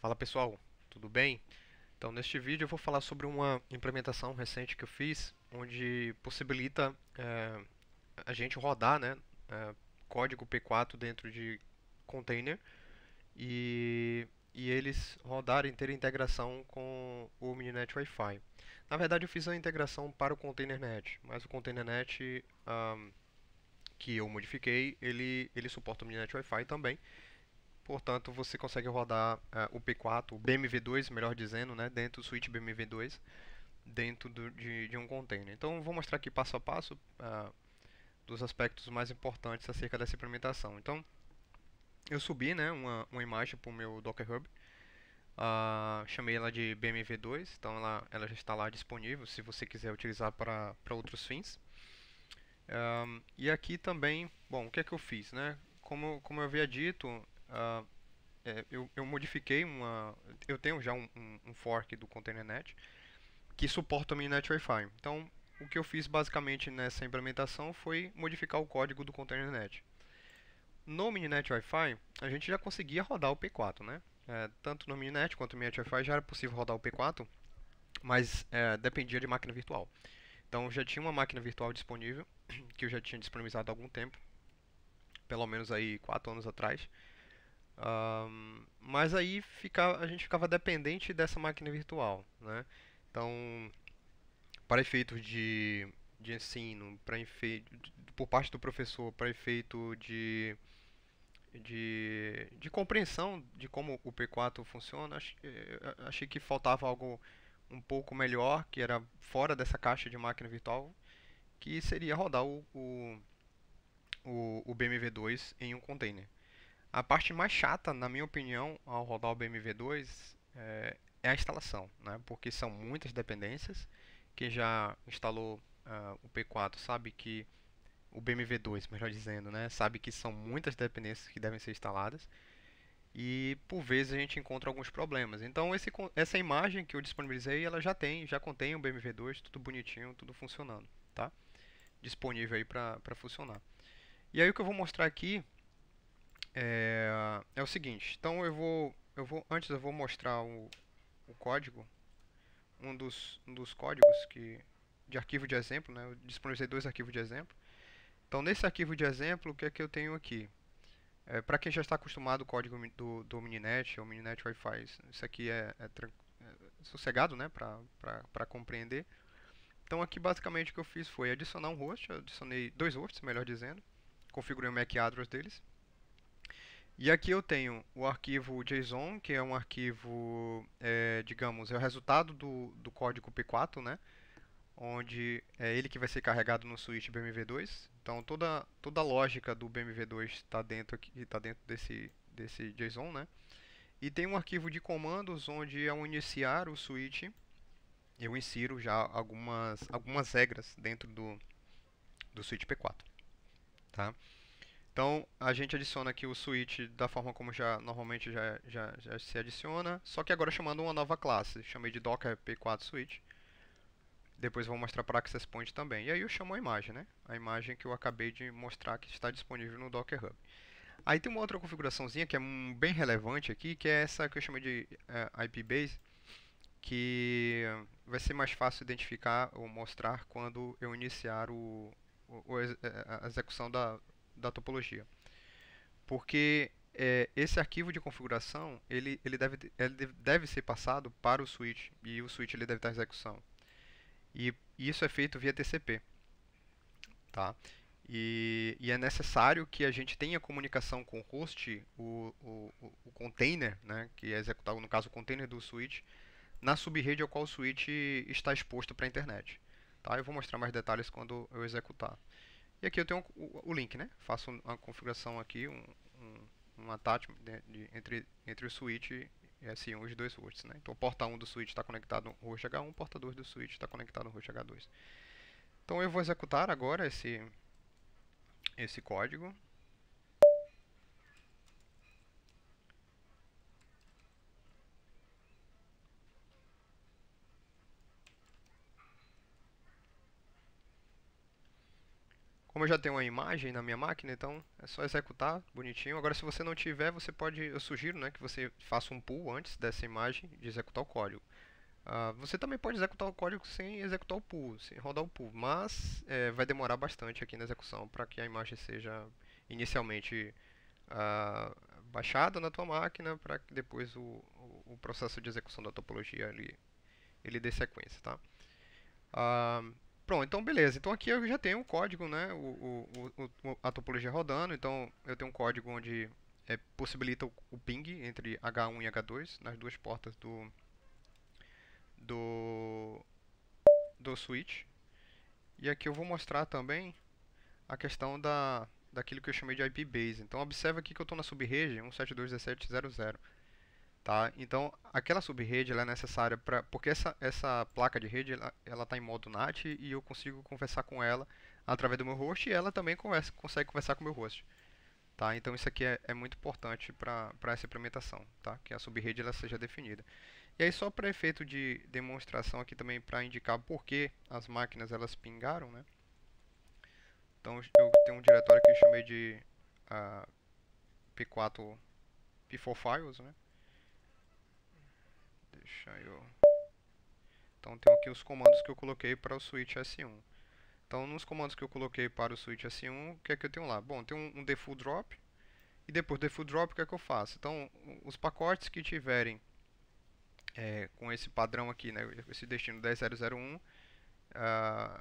Fala pessoal, tudo bem? Então, neste vídeo eu vou falar sobre uma implementação recente que eu fiz, onde possibilita a gente rodar, né, código P4 dentro de container e eles rodarem, ter integração com o Mininet Wi-Fi. Na verdade, eu fiz a integração para o ContainerNet, mas o ContainerNet que eu modifiquei, ele suporta o Mininet Wi-Fi também. Portanto, você consegue rodar o P4, o BMV2, melhor dizendo, né, dentro do switch BMV2, dentro de um container. Então, vou mostrar aqui passo a passo dos aspectos mais importantes acerca dessa implementação. Então, eu subi, né, uma imagem para o meu Docker Hub, chamei ela de BMV2, então ela já está lá disponível se você quiser utilizar para outros fins. E aqui também, bom, o que é que eu fiz, né? Como eu havia dito, eu modifiquei uma. Eu tenho já um fork do ContainerNet que suporta o Mininet Wi-Fi. Então, o que eu fiz basicamente nessa implementação foi modificar o código do ContainerNet. No Mininet Wi-Fi, a gente já conseguia rodar o P4, né? Tanto no Mininet quanto no Mininet Wi-Fi já era possível rodar o P4, mas dependia de máquina virtual. Então, já tinha uma máquina virtual disponível, que eu já tinha disponibilizado há algum tempo, pelo menos aí 4 anos atrás. Mas aí a gente ficava dependente dessa máquina virtual, né? Então, para efeitos de ensino, por parte do professor, para efeito de compreensão de como o P4 funciona, achei que faltava algo um pouco melhor, que era fora dessa caixa de máquina virtual, que seria rodar o BMV2 em um container. A parte mais chata, na minha opinião, ao rodar o BMV2 é a instalação, né? Porque são muitas dependências. Quem já instalou o P4 sabe que o BMV2, melhor dizendo, né? Sabe que são muitas dependências que devem ser instaladas e por vezes a gente encontra alguns problemas. Então essa imagem que eu disponibilizei, ela já contém o BMV2, tudo bonitinho, tudo funcionando, tá? Disponível aí para funcionar. E aí o que eu vou mostrar aqui é o seguinte. Então antes eu vou mostrar o código, um dos códigos de arquivo de exemplo, né? Eu disponibilizei dois arquivos de exemplo. Então nesse arquivo de exemplo, o que é que eu tenho aqui? Para quem já está acostumado com o código do Mininet ou Mininet Wi-Fi, isso aqui é sossegado, né? Para compreender. Então aqui basicamente o que eu fiz foi adicionar um host, eu adicionei dois hosts, melhor dizendo, configurei o MAC address deles. E aqui eu tenho o arquivo JSON, que é um arquivo, digamos, é o resultado do código P4, né? Onde é ele que vai ser carregado no switch BMV2. Então toda a lógica do BMV2 está dentro aqui, está dentro desse JSON, né? E tem um arquivo de comandos onde ao iniciar o switch eu insiro já algumas regras dentro do switch P4, tá? Então a gente adiciona aqui o switch da forma como já normalmente já se adiciona, só que agora chamando uma nova classe. Chamei de Docker P4 Switch. Depois vou mostrar para Access Point também. E aí eu chamo a imagem, né? A imagem que eu acabei de mostrar que está disponível no Docker Hub. Aí tem uma outra configuraçãozinha que é bem relevante aqui, que é essa que eu chamei de IP Base, que vai ser mais fácil identificar ou mostrar quando eu iniciar a execução da topologia. Porque esse arquivo de configuração ele deve ser passado para o switch e o switch ele deve estar em execução. E isso é feito via TCP, tá? E é necessário que a gente tenha comunicação com o host, o container, né, que é executado, no caso o container do switch, na subrede ao qual o switch está exposto para a internet. Tá? Eu vou mostrar mais detalhes quando eu executar. E aqui eu tenho o link, né? Faço uma configuração aqui, um attachment entre o switch e assim, os dois hosts, né? Então, o porta 1 do switch está conectado no host H1, o porta 2 do switch está conectado no host H2. Então, eu vou executar agora esse código. Como Como eu já tenho uma imagem na minha máquina, então é só executar bonitinho. Agora, se você não tiver, você pode, eu sugiro, né, que você faça um pull antes dessa imagem de executar o código. Você também pode executar o código sem executar o pull, sem rodar o pull, mas vai demorar bastante aqui na execução para que a imagem seja inicialmente ah, baixada na tua máquina, para que depois o processo de execução da topologia ele dê sequência, tá? Ah, pronto, então beleza. Então aqui eu já tenho o código, né? A topologia rodando. Então eu tenho um código onde possibilita o ping entre H1 e H2 nas duas portas do, do switch. E aqui eu vou mostrar também a questão daquilo que eu chamei de IP base. Então observa aqui que eu estou na subrede 172.17.00. Tá? Então, aquela subrede ela é necessária porque essa placa de rede ela está em modo NAT e eu consigo conversar com ela através do meu host e ela também consegue conversar com o meu host. Tá? Então, isso aqui é muito importante para essa implementação, tá? Que a subrede ela seja definida. E aí, só para efeito de demonstração aqui também para indicar por que as máquinas elas pingaram, né? Então, eu tenho um diretório que eu chamei de P4 P4 Files, né? Deixa eu... Então, tem aqui os comandos que eu coloquei para o switch S1. Então, nos comandos que eu coloquei para o switch S1, o que é que eu tenho lá? Bom, tem um default drop. E depois do default drop, o que é que eu faço? Então, os pacotes que tiverem com esse padrão aqui, né, esse destino 10001,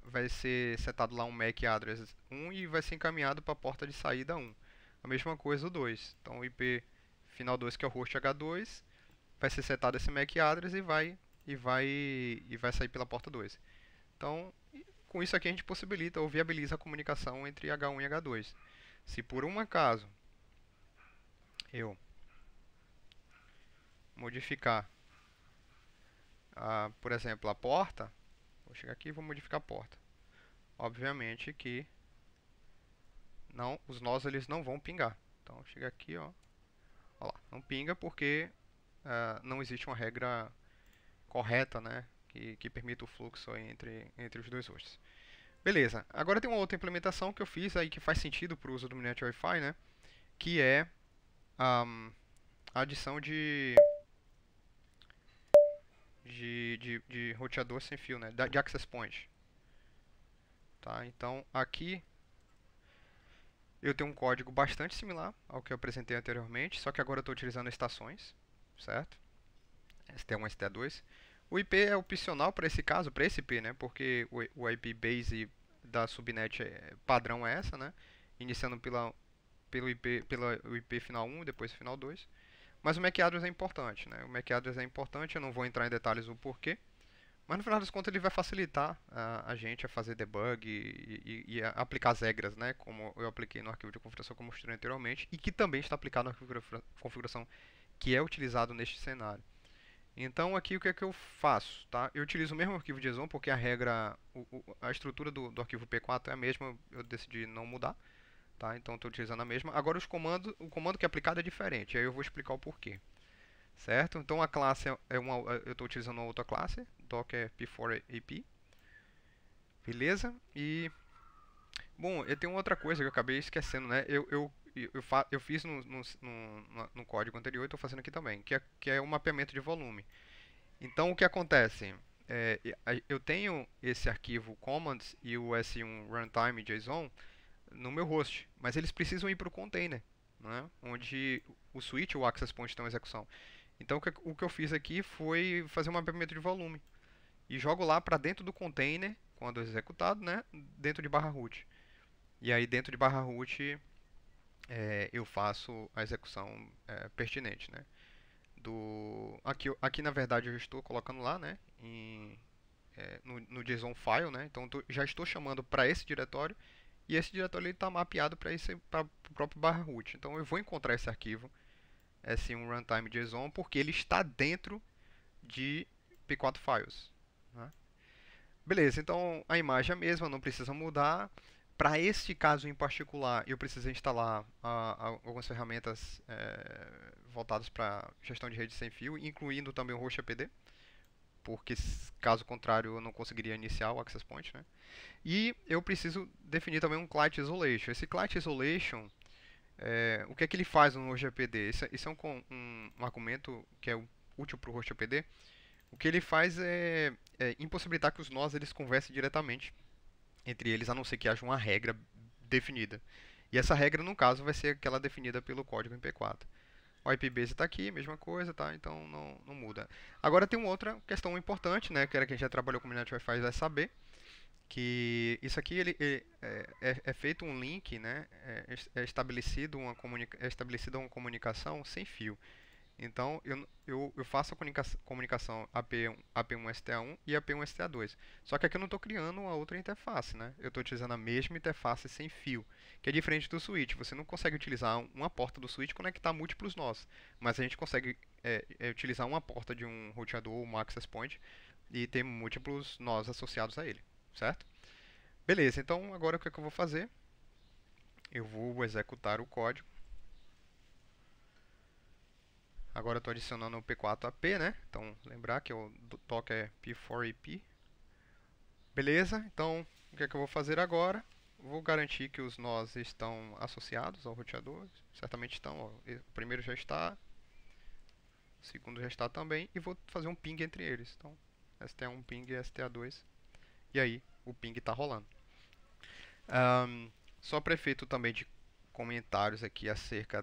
vai ser setado lá um MAC address 1 e vai ser encaminhado para a porta de saída 1. A mesma coisa o 2. Então, o IP final 2, que é o host H2, vai ser setado esse MAC address e vai sair pela porta 2. Então, com isso aqui a gente possibilita ou viabiliza a comunicação entre H1 e H2. Se por um acaso eu modificar, por exemplo, a porta, vou chegar aqui e vou modificar a porta. Obviamente que os nós eles não vão pingar. Então, chega aqui, ó lá, não pinga porque não existe uma regra correta, né, que permita o fluxo entre os dois hosts. Beleza, agora tem uma outra implementação que eu fiz aí que faz sentido para o uso do Miniature Wi-Fi, né? Que é a adição de roteador sem fio, né? De access point. Tá? Então aqui eu tenho um código bastante similar ao que eu apresentei anteriormente, só que agora eu estou utilizando estações, certo? ST1 e ST2. O IP é opcional para esse caso, para esse IP, né? Porque o IP base da subnet padrão é essa, né? Iniciando pelo IP final 1 e depois final 2. Mas o MAC address é importante, né? O MAC address é importante, eu não vou entrar em detalhes do porquê. Mas no final das contas ele vai facilitar a gente a fazer debug e a aplicar as regras, né? Como eu apliquei no arquivo de configuração como mostrei anteriormente. E que também está aplicado na configuração que é utilizado neste cenário. Então aqui o que é que eu faço, tá? Eu utilizo o mesmo arquivo de JSON porque a regra, a estrutura do arquivo P4 é a mesma, eu decidi não mudar, tá? Então estou utilizando a mesma. Agora o comando que é aplicado é diferente, aí eu vou explicar o porquê, certo? Então a classe eu estou utilizando uma outra classe, Docker P4AP, beleza? E bom, eu tenho outra coisa que eu acabei esquecendo, né? Eu fiz no código anterior e estou fazendo aqui também, que é o mapeamento de volume. Então o que acontece? Eu tenho esse arquivo commands e o S1 runtime JSON no meu host, mas eles precisam ir para o container, né? Onde o switch, o access point estão em execução. Então o que eu fiz aqui foi fazer um mapeamento de volume e jogo lá para dentro do container quando executado, né? Dentro de /root. E aí dentro de /root eu faço a execução pertinente, né? Aqui na verdade eu estou colocando lá, né? No JSON file, né? Então já estou chamando para esse diretório e esse diretório está mapeado para o próprio /root. Então eu vou encontrar esse arquivo S1 runtime JSON porque ele está dentro de P4 files, né? Beleza, então a imagem é a mesma, não precisa mudar. Para este caso em particular, eu precisei instalar algumas ferramentas voltadas para gestão de rede sem fio, incluindo também o HostAPD. porque caso contrário eu não conseguiria iniciar o Access Point, né? E eu preciso definir também um Client Isolation. Esse Client Isolation, o que é que ele faz no HostGPD? Isso é um argumento que é útil para o HostGPD. O que ele faz é impossibilitar que os nós eles conversem diretamente entre eles, a não ser que haja uma regra definida. E essa regra, no caso, vai ser aquela definida pelo código em P4. O IPbase está aqui, mesma coisa, tá? Então não muda. Agora tem uma outra questão importante, né? Que era quem já trabalhou com Minet Wi-Fi vai saber, que isso aqui é feito um link, né? É estabelecida uma comunicação sem fio. Então, eu faço a comunicação AP1 STA1 e AP1 STA2. Só que aqui eu não estou criando uma outra interface, né? Eu estou utilizando a mesma interface sem fio, que é diferente do switch. Você não consegue utilizar uma porta do switch e conectar múltiplos nós, mas a gente consegue utilizar uma porta de um roteador ou um access point e ter múltiplos nós associados a ele, certo? Beleza, então agora o que é que eu vou fazer? Eu vou executar o código. Agora eu estou adicionando o P4AP, né? Então, lembrar que o toque é P4AP. Beleza, então o que é que eu vou fazer agora? Vou garantir que os nós estão associados ao roteador. Certamente estão. Ó. O primeiro já está. O segundo já está também. E vou fazer um ping entre eles. Então, STA1 ping e STA2. E aí, o ping está rolando. Só para efeito também de comentários aqui acerca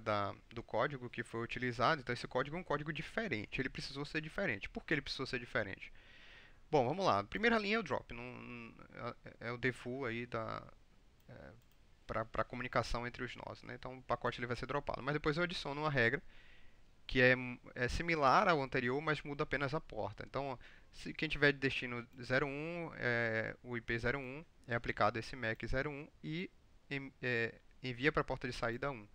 do código que foi utilizado. Então, esse código é um código diferente. Ele precisou ser diferente. Por que ele precisou ser diferente? Bom, vamos lá. Primeira linha é o drop. É o default aí para comunicação entre os nós. Né? Então, o pacote ele vai ser dropado. Mas depois eu adiciono uma regra que é similar ao anterior, mas muda apenas a porta. Então, se quem tiver de destino 01, o IP 01 é aplicado esse MAC 01 e envia para a porta de saída 1.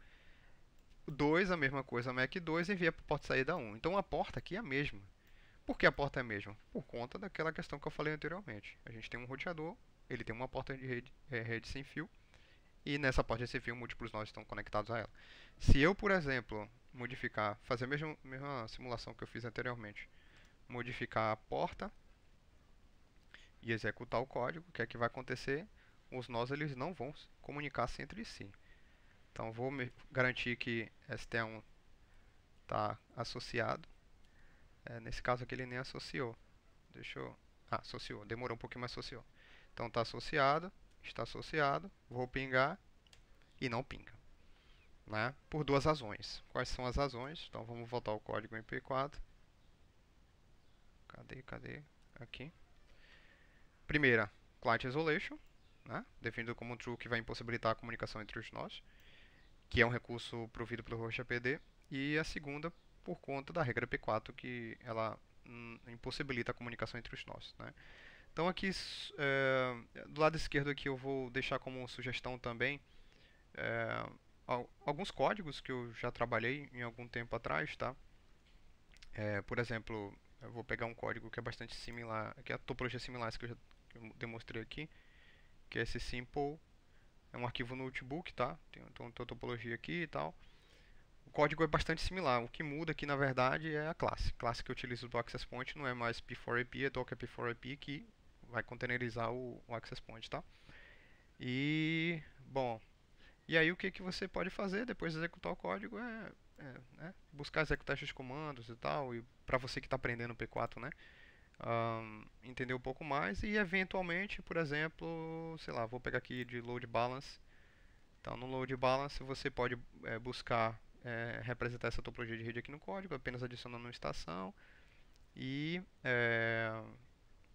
2, a mesma coisa, MAC 2 envia para a porta de saída 1. Então a porta aqui é a mesma. Por que a porta é a mesma? Por conta daquela questão que eu falei anteriormente. A gente tem um roteador, ele tem uma porta de rede sem fio, e nessa porta sem fio múltiplos nós estão conectados a ela. Se eu, por exemplo, fazer a mesma simulação que eu fiz anteriormente, modificar a porta e executar o código, o que é que vai acontecer? Os nós eles não vão comunicar-se entre si. Então vou garantir que ST1 está associado. Nesse caso aqui ele nem associou. Associou. Demorou um pouquinho, mas associou. Então está associado. Vou pingar e não pinga. Né? Por duas razões. Quais são as razões? Então vamos voltar ao código em P4. Cadê? Aqui. Primeira, Client Isolation, né? Definido como true, que vai impossibilitar a comunicação entre os nós, que é um recurso provido pelo HostGPD. E a segunda, por conta da regra P4, que ela impossibilita a comunicação entre os nós. Né? Então aqui, do lado esquerdo aqui eu vou deixar como sugestão também alguns códigos que eu já trabalhei em algum tempo atrás, tá? Por exemplo, eu vou pegar um código que é bastante similar, que é a topologia similar que eu já demonstrei aqui, que é esse simple, é um arquivo no notebook, tá? Tem a topologia aqui e tal. O código é bastante similar, o que muda aqui na verdade é a classe. A classe que eu utilizo do Access Point não é mais P4AP, é Docker P4AP, que vai containerizar o Access Point, tá? E, bom, e aí o que você pode fazer depois de executar o código né, buscar executar esses comandos e tal, e para você que está aprendendo o P4, né? Entender um pouco mais e eventualmente, por exemplo, sei lá, vou pegar aqui de Load Balance. Então no Load Balance você pode buscar representar essa topologia de rede aqui no código, apenas adicionando uma estação e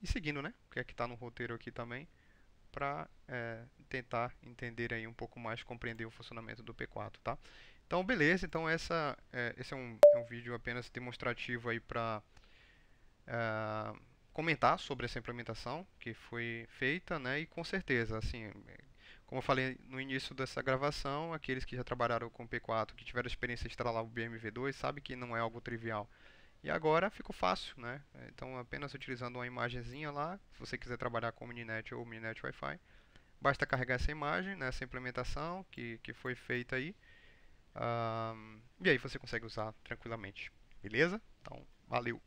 seguindo, né? O que é que está no roteiro aqui também, para tentar entender aí um pouco mais, compreender o funcionamento do P4, tá? Então beleza, então esse é um vídeo apenas demonstrativo aí para comentar sobre essa implementação que foi feita, né? E com certeza, assim, como eu falei no início dessa gravação, aqueles que já trabalharam com P4, que tiveram experiência de instalar o BMV2, sabe que não é algo trivial. E agora ficou fácil, né? Então, apenas utilizando uma imagenzinha lá, se você quiser trabalhar com Mininet ou Mininet Wi-Fi, basta carregar essa imagem, né, essa implementação que foi feita aí, e aí você consegue usar tranquilamente, beleza? Então, valeu!